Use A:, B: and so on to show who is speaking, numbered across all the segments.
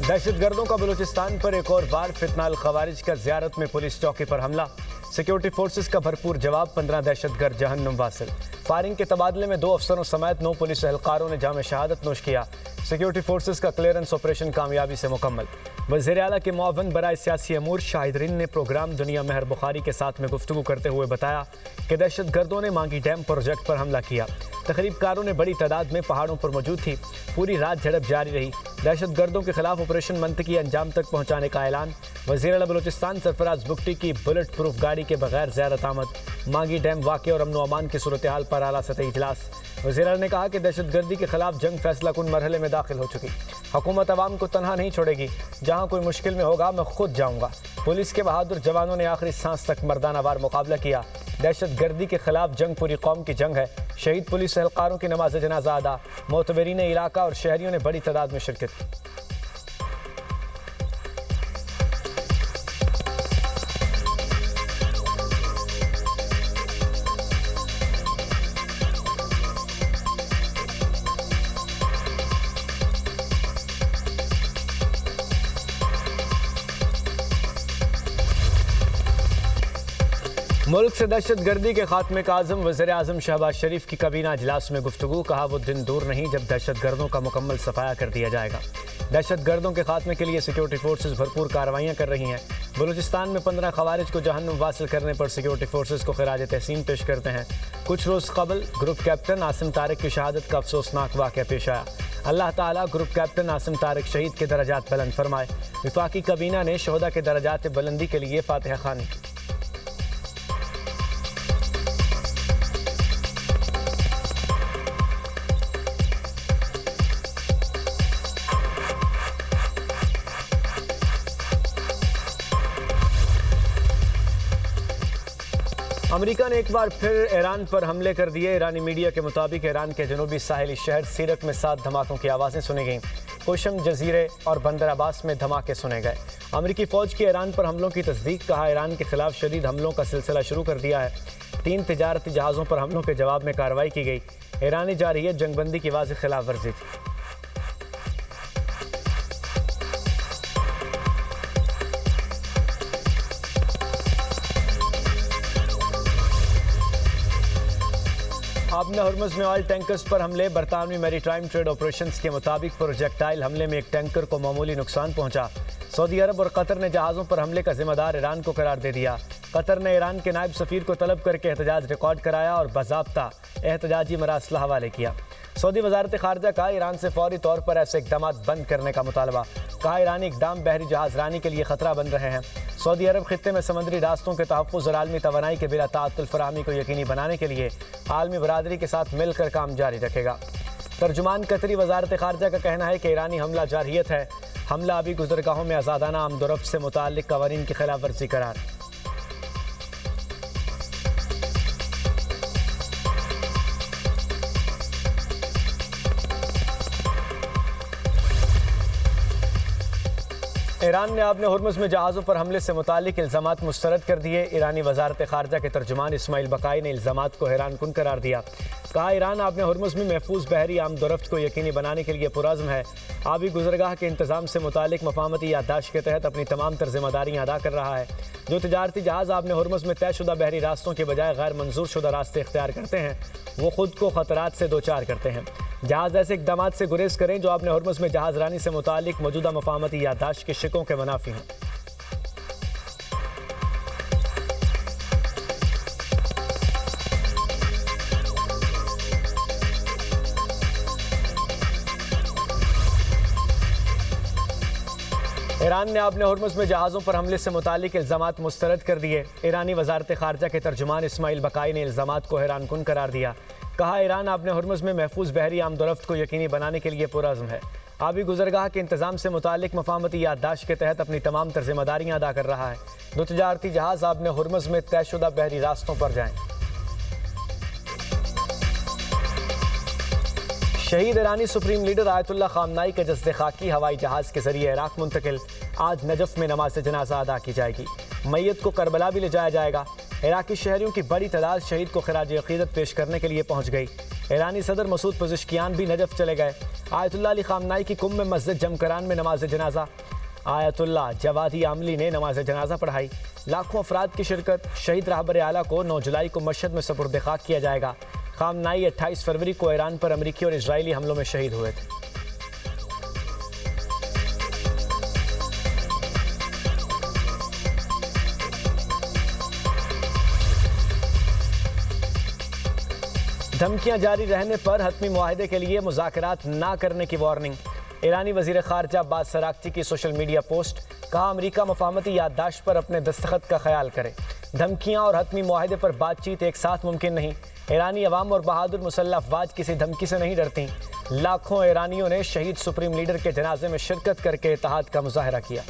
A: दहशतगर्दों का बलूचिस्तान पर एक और बार फितनाल खवारिज का ज़ियारत में पुलिस चौकी पर हमला। सिक्योरिटी फोर्सेस का भरपूर जवाब, 15 दहशतगर्द जहन्नुम वासिल। फायरिंग के तबादले में 2 अफसरों समेत 9 पुलिस एहलकारों ने जाम शहादत नोश किया। सिक्योरिटी फोर्सेस का क्लियरेंस ऑपरेशन कामयाबी से मुकम्मल। वज़ीर आला के मुआवन बराए सियासी अमूर शाहिद ने प्रोग्राम दुनिया महर बुखारी के साथ में गुफ्तगू करते हुए बताया कि दहशतगर्दों ने मांगी डैम प्रोजेक्ट पर हमला किया। तकरीबकारों ने बड़ी तादाद में पहाड़ों पर मौजूद थी। पूरी रात झड़प जारी रही। दहशतगर्दों के खिलाफ ऑपरेशन मंतकी अंजाम तक पहुंचाने का ऐलान। वज़ीर आला बलूचिस्तान सरफराज बुगटी की बुलेट प्रूफ गाड़ी के बगैर ज़ियारत आमद। मांगी डैम वाक़े और अमन अमान की सूरत हाल पर आला सतही इजलास। वज़ीर आला ने कहा कि दहशतगर्दी के खिलाफ जंग फैसला कुन मरहले में दाखिल हो चुकी। हुकूमत अवाम को तनहा नहीं छोड़ेगी। जहाँ कोई मुश्किल में होगा मैं खुद जाऊँगा। पुलिस के बहादुर जवानों ने आखिरी सांस तक मर्दाना वार मुकाबला किया। दहशतगर्दी के खिलाफ जंग पूरी कौम की जंग है। शहीद पुलिस एहलकारों की नमाज जनाजा अदा। मोतबरीन इलाका और शहरियों ने बड़ी तादाद में शिरकत की। मुल्क से दहशतगर्दी के खात्मे का आज़म वज़ीर आज़म शहबाज शरीफ की काबीना इजलास में गुफ्तगू। कहा वो दिन दूर नहीं जब दहशतगर्दों का मुकम्मल सफाया कर दिया जाएगा। दहशतगर्दों के खात्मे के लिए सिक्योरिटी फोर्सेस भरपूर कार्रवाइयाँ कर रही हैं। बलूचिस्तान में 15 खवारिज को जहन्नुम वासिल करने पर सिक्योरिटी फोर्सेस को खिराज तहसीन पेश करते हैं। कुछ रोज़ कबल ग्रुप कैप्टन आसिम तारिक की शहादत का अफसोसनाक वाक़या पेश आया। अल्लाह ताला ग्रुप कैप्टन आसिम तारिक शहीद के दर्जात बुलंद फरमाए। वफाकी काबीना ने शहदा के दर्जात बुलंदी के लिए फातिहा खानी की। अमेरिका ने एक बार फिर ईरान पर हमले कर दिए। ईरानी मीडिया के मुताबिक ईरान के जनूबी साहिली शहर सीरत में 7 धमाकों की आवाज़ें सुनी गईं। कोशम जजीरे और बंदर अब्बास में धमाके सुने गए। अमेरिकी फ़ौज की ईरान पर हमलों की तस्दीक। कहा ईरान के खिलाफ शदीद हमलों का सिलसिला शुरू कर दिया है। 3 तिजारती जहाज़ों पर हमलों के जवाब में कार्रवाई की गई। ईरानी जारहियत जंगबंदी की वाज़ेह खिलाफ वर्जी थी। आबना हुर्मुज़ में ऑयल टैंकर्स पर हमले। बरतानवी मैरीटाइम ट्रेड ऑपरेशंस के मुताबिक प्रोजेक्टाइल हमले में एक टैंकर को मामूली नुकसान पहुंचा। सऊदी अरब और कतर ने जहाज़ों पर हमले का जिम्मेदार ईरान को करार दे दिया। कतर ने ईरान के नायब सफ़ीर को तलब करके एहतजाज रिकॉर्ड कराया और बाज़ाब्ता एहतजाजी मरासला हवाले किया। सऊदी वज़ारत ख़ारजा का ईरान से फौरी तौर पर ऐसे इक़दाम बंद करने का मुतालबा। कहा ईरानी इक़दाम बहरी जहाज़ रानी के लिए ख़तरा बन रहे हैं। सऊदी अरब खित्ते में समुद्री रास्तों के तहफ़्फ़ुज़ और आलमी तवानाई के बिला ताअत्तुल फ़राहमी को यकीनी बनाने के लिए आलमी बरादरी के साथ मिलकर काम जारी रखेगा। तर्जुमान कतरी वज़ारत ख़ारजा का कहना है कि ईरानी हमला जारहियत है। हमला अभी गुज़रगाहों में आज़ादाना आमदोरफ्त से मुताल्लिक़ क़वानीन की खिलाफ वर्जी करार। ईरान ने आबने हुर्मुज़ में जहाज़ों पर हमले से मुताल्लिक़ इल्ज़ामात मुस्तरद कर दिए। ईरानी वज़ारत ख़ारजा के तर्जुमान इस्माइल बकाई ने इल्ज़ामात को हैरानकुन करार दिया। कहा ईरान आबने हुर्मुज़ में महफूज बहरी आमदोरफ्त को यकीनी बनाने के लिए पुरज़्म है। आबी गुज़रगाह के इंतज़ाम से मुताल्लिक़ मफ़ाहमती याददाश्त के तहत अपनी तमाम तर ज़िम्मेदारियाँ अदा कर रहा है। जो तिजारती जहाज़ आबने हुर्मुज़ में तयशुदा बहरी रास्तों के बजाय गैर मंजूर शुदा रास्ते इख्तियार करते हैं वो खुद को ख़तरात से दो चार करते हैं। जहाज़ ऐसे इक़दामात से गुरेज करें जो आबने हुर्मुज़ में जहाज़ रानी से मुताल्लिक़ मौजूदा मफ़ाहमती याददाश्त के शिकों के मुनाफी हैं। ईरान ने आबने हुर्मुज़ में जहाज़ों पर हमले से मुताल्लिक़ इल्ज़ामात मुस्तरद कर दिए। ईरानी वज़ारत ख़ारजा के तर्जुमान इस्माइल बकाई ने इल्ज़ामात को हैरानकुन करार दिया। कहा ईरान आबने हुर्मुज़ में महफूज बहरी आमदोरफ्त को यकीनी बनाने के लिए पुरज़्म है। आबी गुज़रगाह के इंतज़ाम से मुताल्लिक़ मफ़ाहमती याददाश्त के तहत अपनी तमाम तर ज़िम्मेदारियाँ अदा कर रहा है। 2 तिजारती जहाज़ आबने हुर्मुज़ में तयशुदा बहरी रास्तों पर जाएँ। शहीद ईरानी सुप्रीम लीडर आयतुल्लाह ख़ामनाई के जस्द खाकी हवाई जहाज़ के ज़रिए इराक़ मुंतकिल। आज नजफ़ में नमाज जनाजा अदा की जाएगी। मैयत को करबला भी ले जाया जाएगा। इराक़ी शहरियों की बड़ी तादाद शहीद को खिराज अक़ीदत पेश करने के लिए पहुँच गई। ईरानी सदर मसूद पज़ेश्कियान भी नजफ चले गए। आयतुल्लाह अली खामनाई की कुम में मस्जिद जमकरान में नमाज जनाजा। आयतुल्लाह जवादी आमली ने नमाज जनाजा पढ़ाई। लाखों अफराद की शिरकत। शहीद रहबर आला को 9 जुलाई को मशहद में सपुर्द खाक किया जाएगा। खामनाई 28 फरवरी को ईरान पर अमरीकी और इजरायली हमलों में शहीद हुए थे। धमकियां जारी रहने पर हतमी मुआहदे के लिए मुज़ाकरात ना करने की वार्निंग। ईरानी वज़ीर ख़ारजा अब्बास सराक्ची की सोशल मीडिया पोस्ट। कहा अमरीका मफाहमती याददाश्त पर अपने दस्तखत का ख्याल करे। धमकियां और हतमी मुआहदे पर बातचीत एक साथ मुमकिन नहीं। ईरानी अवाम और बहादुर मुसल्लह अफवाज किसी धमकी से नहीं डरती। लाखों ईरानियों ने शहीद सुप्रीम लीडर के जनाजे में शिरकत करके इत्तेहाद का मुजाहरा किया।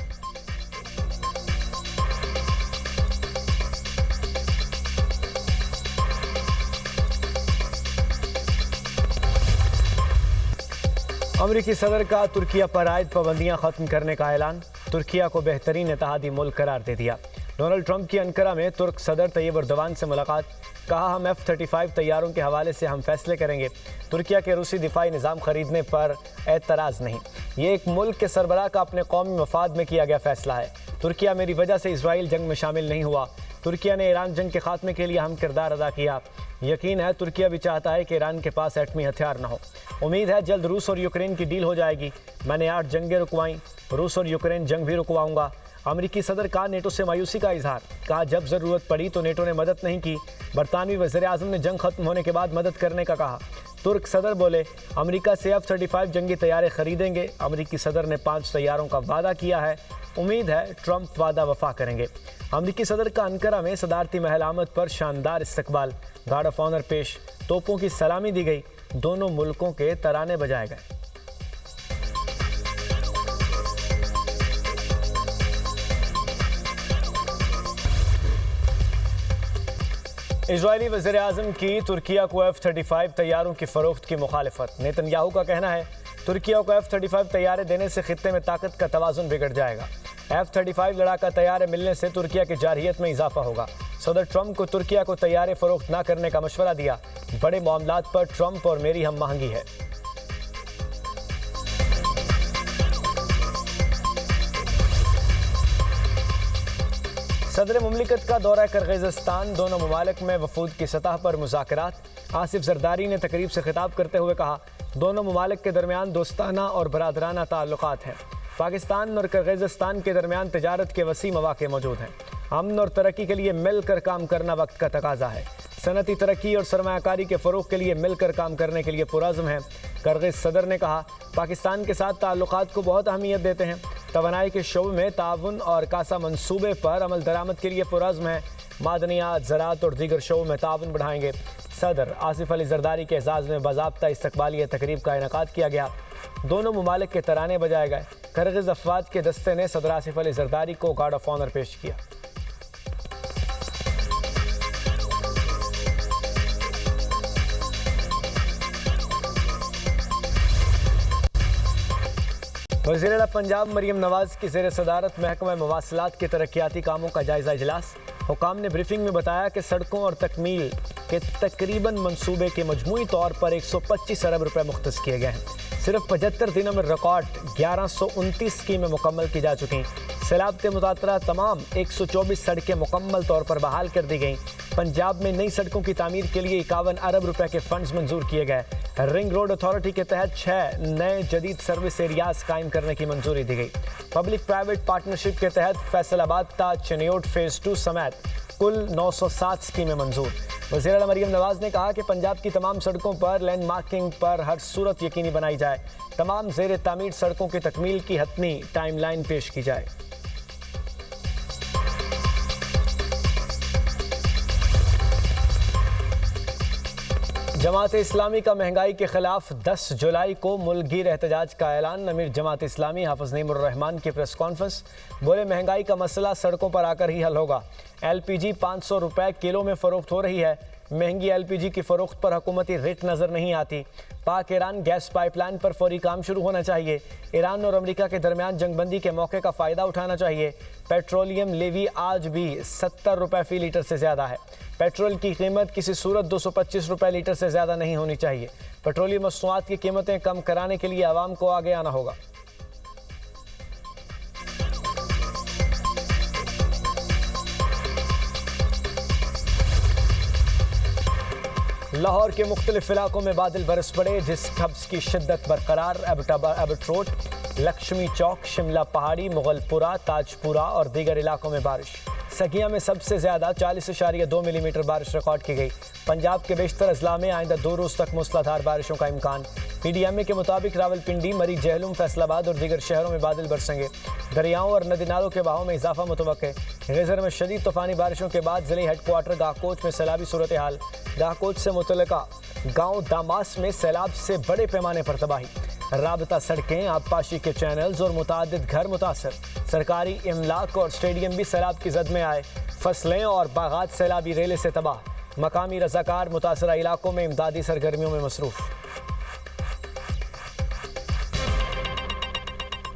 A: अमरीकी सदर का तुर्किया पर आयद पाबंदियां खत्म करने का ऐलान। तुर्किया को बेहतरीन इत्तेहादी मुल्क करार दे दिया। डोनाल्ड ट्रंप की अंकारा में तुर्क सदर तैयब एर्दोगान से मुलाकात। कहा हम F-35 तैयारों के हवाले से हम फैसले करेंगे। तुर्किया के रूसी दिफाई निज़ाम खरीदने पर एतराज़ नहीं। ये एक मुल्क के सरबराह का अपने कौमी मफाद में किया गया फैसला है। तुर्किया मेरी वजह से इसराइल जंग में शामिल नहीं हुआ। तुर्किया ने ईरान जंग के खात्मे के लिए अहम किरदार अदा किया। यकीन है तुर्किया भी चाहता है कि ईरान के पास एटमी हथियार न हो। उम्मीद है जल्द रूस और यूक्रेन की डील हो जाएगी। मैंने 8 जंगें रुकवाईं, रूस और यूक्रेन जंग भी रुकवाऊंगा। अमरीकी सदर का नेटो से मायूसी का इजहार। कहा जब ज़रूरत पड़ी तो नेटो ने मदद नहीं की। बरतानवी वज़ीर आज़म ने जंग खत्म होने के बाद मदद करने का कहा। तुर्क सदर बोले अमरीका से F-35 जंगी तैयारे खरीदेंगे। अमरीकी सदर ने 5 तैयारों का वादा किया है। उम्मीद है ट्रंप वादा वफा करेंगे। अमरीकी सदर का अंकारा में सदारती महल आमद पर शानदार इस्तकबाल। गार्ड ऑफ ऑनर पेश, तोपों की सलामी दी गई। दोनों मुल्कों के तराने बजाए गए। इजरायली वज़ीर आज़म की तुर्किया को F-35 तैयारों की फ़रोख्त की मुखालिफत। नेतन्याहू का कहना है तुर्किया को F-35 तैयारे देने से खित्ते में ताकत का तवाज़ुन बिगड़ जाएगा। F-35 लड़ाका तैयारे मिलने से तुर्किया की जारहियत में इजाफा होगा। सदर ट्रंप को तुर्किया को तैयारे फ़रोख्त न करने का मशवरा दिया। बड़े मामलात पर ट्रंप और मेरी हम महंगी है। सदर मुमलिकत का दौरा किर्गिज़स्तान। दोनों ममालिक में वफूद की सतह पर मुज़ाकरात। आसिफ जरदारी ने तकरीब से खिताब करते हुए कहा दोनों ममालिक के दरमियान दोस्ताना और बरादराना ताल्लुकात हैं। पाकिस्तान और किर्गिज़स्तान के दरमियान तिजारत के वसी मौक़े मौजूद हैं। अमन और तरक्की के लिए मिलकर काम करना वक्त का तकाजा है। सनती तरक्की और सरमायाकारी के फ़रोग़ के लिए मिलकर काम करने के लिए पुरज़्म है। किर्गिज़ सदर ने कहा पाकिस्तान के साथ ताल्लुकात को बहुत अहमियत देते हैं। तवानाई के शोबे में ताउन और कासा मंसूबे पर अमल दरामद के लिए पुरज़्म है। मादनियात, ज़राअत और दीगर शोबों में ताउन बढ़ाएंगे। सदर आसिफ अली जरदारी के एजाज़ में बाज़ाब्ता इस्तकबालिया तकरीब का इनेकाद किया गया। दोनों ममालिक के तराने बजाए गए। किर्गिज़ अफवाज के दस्ते ने सदर आसिफ अली जरदारी को गार्ड ऑफ ऑनर पेश किया। वज़ीर आला पंजाब मरियम नवाज की ज़ेर सदारत महकमा मवासिलात के तरक्याती कामों का जायज़ा इजलास। हुकाम ने ब्रीफिंग में बताया कि सड़कों और तकमील के तकरीबन मंसूबे के मजमूई तौर पर 125 अरब रुपए मुख्तस किए गए हैं। सिर्फ 75 दिनों में रिकॉर्ड 1129 स्कीमें मुकम्मल की जा चुकी। सैलाब से मुतासरा तमाम 124 सड़कें मुकम्मल तौर पर बहाल कर दी गईं। पंजाब में नई सड़कों की तामीर के लिए 51 अरब रुपए के फंड्स मंजूर किए गए। रिंग रोड अथॉरिटी के तहत 6 नए जदीद सर्विस एरियाज कायम करने की मंजूरी दी गई। पब्लिक प्राइवेट पार्टनरशिप के तहत फैसलाबाद ता चनियोट फेज़ 2 समेत कुल 907 स्कीमें मंजूर। वज़ीर आला मरियम नवाज ने कहा कि पंजाब की तमाम सड़कों पर लैंड मार्किंग पर हर सूरत यकीनी बनाई जाए। तमाम ज़ेर तामीर सड़कों की तकमील की हतमी टाइमलाइन पेश की जाए। जमात इस्लामी का महंगाई के खिलाफ 10 जुलाई को मुल्कगीर एहतजाज का ऐलान। अमीर जमात इस्लामी हाफिज नईमुर रहमान की प्रेस कॉन्फ्रेंस। बोले महंगाई का मसला सड़कों पर आकर ही हल होगा। LPG 500 रुपए किलो में फ़रोख्त हो रही है। महंगी LPG की फरोख्त पर हुकूमती रेट नजर नहीं आती। पाक ईरान गैस पाइपलाइन पर फौरी काम शुरू होना चाहिए। ईरान और अमेरिका के दरमियान जंगबंदी के मौके का फ़ायदा उठाना चाहिए। पेट्रोलियम लेवी आज भी 70 रुपये फ़ी लीटर से ज़्यादा है। पेट्रोल की कीमत किसी सूरत 225 रुपये लीटर से ज़्यादा नहीं होनी चाहिए। पेट्रोलियम मसनूआत की कीमतें कम कराने के लिए आवाम को आगे आना होगा। लाहौर के मुख्तलिफ इलाकों में बादल बरस पड़े, जिस हब्स की शिद्दत बरकरार। एबट रोड, लक्ष्मी चौक, शिमला पहाड़ी, मुगलपुरा, ताजपुरा और दीगर इलाकों में बारिश। सकिया में सबसे ज़्यादा 40.2 मिलीमीटर बारिश रिकॉर्ड की गई। पंजाब के बेशतर अजला में आइंदा 2 रोज़ तक मूसलाधार बारिशों का इम्कान। PDMA के मुताबिक रावलपिंडी, मरी, जहलुम, फैसलाबाद और दीगर शहरों में बादल बरसेंगे। दरियाओं और नदी नालों के बहाव में इजाफा मुतवक्के। गजर में शदीद तूफ़ानी बारिशों के बाद ज़िले हेडक्वार्टर गाहकोच में सैलाबी सूरत हाल। गाहकोच से मुतल्लिका गाँव दामास में सैलाब से बड़े पैमाने पर तबाही। राबता सड़कें, आबपाशी के चैनल्स और मुतादिद घर मुतासर। सरकारी इमलाक और स्टेडियम भी सैलाब की जद में आए। फसलें और बागात सैलाबी रेले से तबाह। मकामी रज़ाकार मुतासरा इलाकों में इमदादी सरगर्मियों में मसरूफ़।